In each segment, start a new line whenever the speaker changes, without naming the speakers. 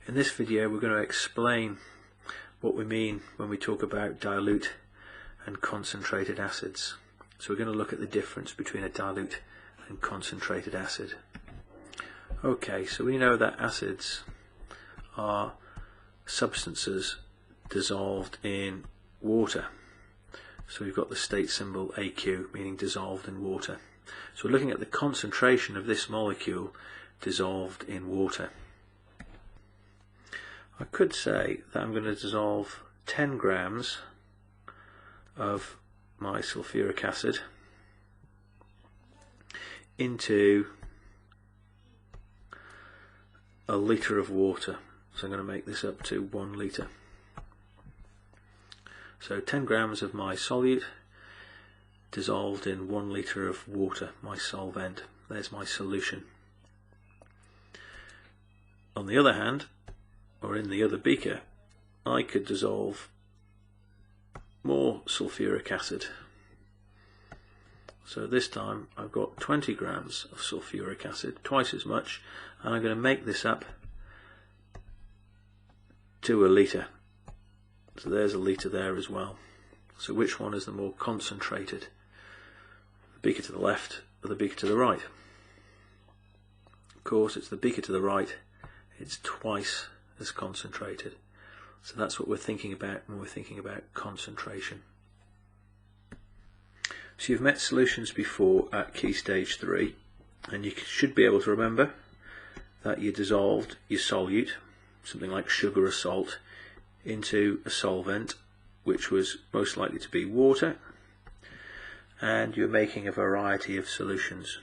In this video we're going to explain what we mean when we talk about dilute and concentrated acids. So we're going to look at the difference between a dilute and concentrated acid. Okay, so we know that acids are substances dissolved in water. So we've got the state symbol AQ, meaning dissolved in water. So we're looking at the concentration of this molecule dissolved in water. I could say that I'm going to dissolve 10 grams of my sulfuric acid into a litre of water. So I'm going to make this up to 1 litre. So 10 grams of my solute dissolved in 1 litre of water, my solvent. There's my solution. On the other hand, or in the other beaker, I could dissolve more sulfuric acid. So this time I've got 20 grams of sulfuric acid, twice as much, and I'm going to make this up to a litre. So there's a litre there as well. So which one is the more concentrated? The beaker to the left or the beaker to the right? Of course it's the beaker to the right. It's twice as concentrated. So that's what we're thinking about when we're thinking about concentration. So you've met solutions before at key stage 3, and you should be able to remember that you dissolved your solute, something like sugar or salt, into a solvent, which was most likely to be water, and you're making a variety of solutions,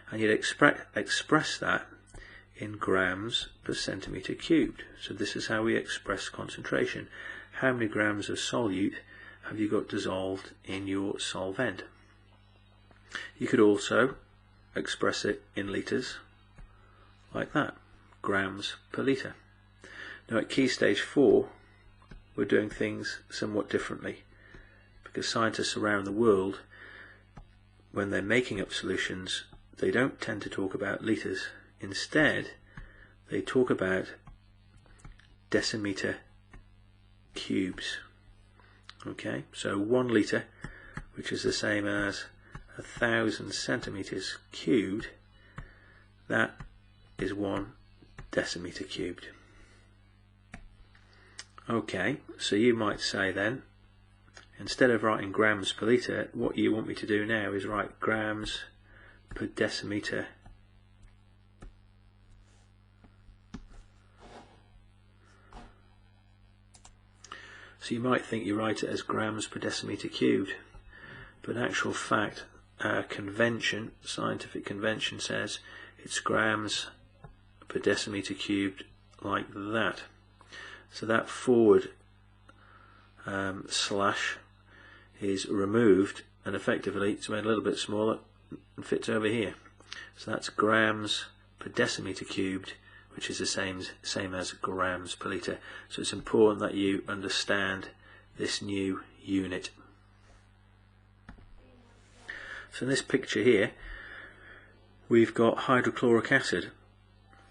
and you'd express that in grams per centimetre cubed. So this is how we express concentration. How many grams of solute have you got dissolved in your solvent? You could also express it in litres, like that, grams per litre. Now at key stage 4 we're doing things somewhat differently, because scientists around the world, when they're making up solutions, they don't tend to talk about litres. Instead, they talk about decimeter cubes. Okay, so 1 litre, which is the same as 1,000 centimetres cubed, that is 1 decimeter cubed. Okay, so you might say then, instead of writing grams per litre, what you want me to do now is write grams per decimeter . So you might think you write it as grams per decimeter cubed, but in actual fact our convention, scientific convention, says it's grams per decimeter cubed, like that. So that forward slash is removed, and effectively it's made a little bit smaller and fits over here. So that's grams per decimeter cubed, which is the same as grams per litre. So it's important that you understand this new unit. So in this picture here we've got hydrochloric acid,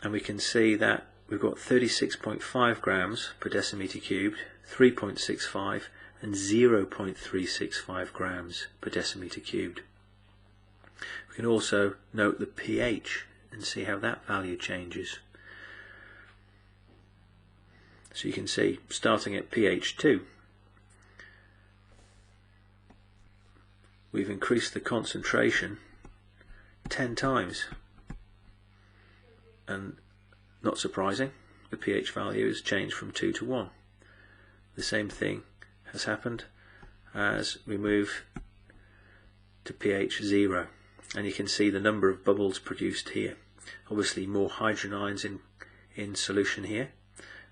and we can see that we've got 36.5 grams per decimeter cubed, 3.65 and 0.365 grams per decimeter cubed. We can also note the pH and see how that value changes. So you can see, starting at pH 2, we've increased the concentration 10 times, and not surprising, the pH value has changed from 2 to 1. The same thing has happened as we move to pH 0, and you can see the number of bubbles produced here. Obviously more hydrogen ions in solution here,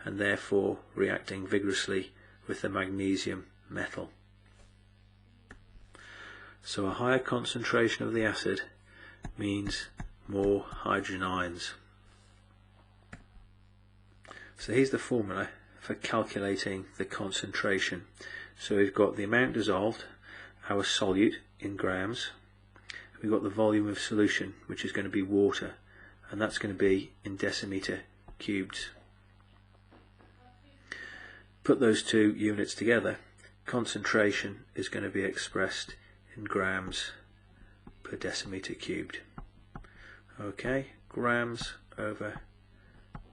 and therefore reacting vigorously with the magnesium metal. So a higher concentration of the acid means more hydrogen ions. So here's the formula for calculating the concentration. So we've got the amount dissolved, our solute in grams, we've got the volume of solution, which is going to be water, and that's going to be in decimeter cubed. put those two units together, concentration is going to be expressed in grams per decimeter cubed. Okay, grams over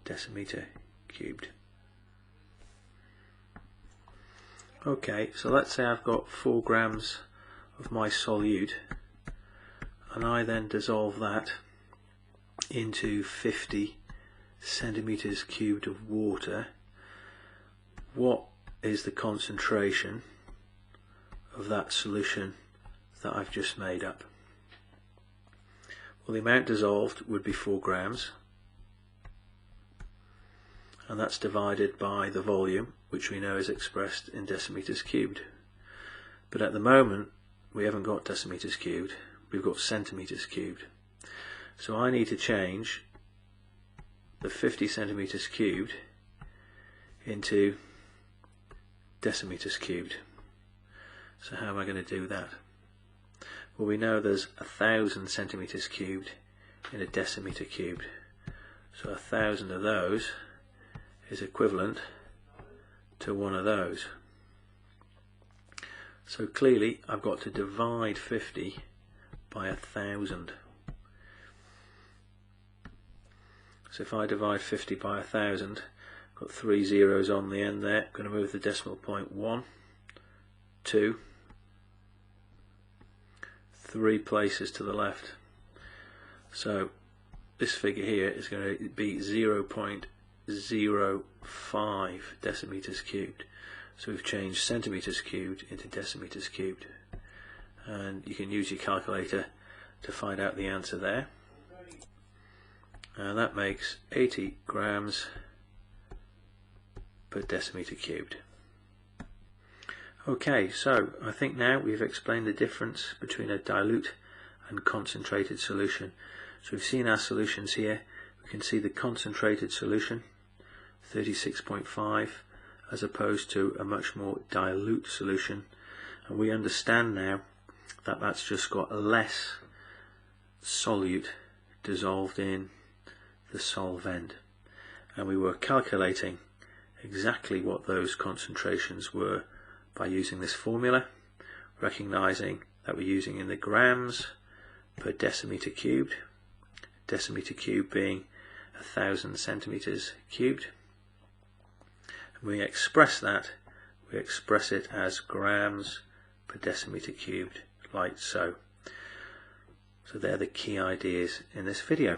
decimeter cubed. Okay, so let's say I've got 4 grams of my solute, and I then dissolve that into 50 centimeters cubed of water. What is the concentration of that solution that I've just made up? Well, the amount dissolved would be 4 grams, and that's divided by the volume, which we know is expressed in decimeters cubed. But at the moment we haven't got decimeters cubed, we've got centimeters cubed. So I need to change the 50 centimeters cubed into decimeters cubed. So how am I going to do that? Well, we know there's 1,000 centimeters cubed in a decimeter cubed. So 1,000 of those is equivalent to one of those. So clearly I've got to divide 50 by 1,000. So if I divide 50 by 1,000, got 3 zeros on the end there, I'm going to move the decimal point 1, 2, 3 places to the left. So this figure here is going to be 0.05 decimeters cubed. So we've changed centimeters cubed into decimeters cubed, and you can use your calculator to find out the answer there, and that makes 80 grams per decimeter cubed. Okay, so I think now we've explained the difference between a dilute and concentrated solution. So we've seen our solutions here. We can see the concentrated solution 36.5 as opposed to a much more dilute solution, and we understand now that that's just got less solute dissolved in the solvent, and we were calculating exactly what those concentrations were by using this formula, recognizing that we're using in the grams per decimeter cubed, decimeter cubed being 1,000 centimeters cubed. We express that, we express it as grams per decimeter cubed, like so. So they're the key ideas in this video.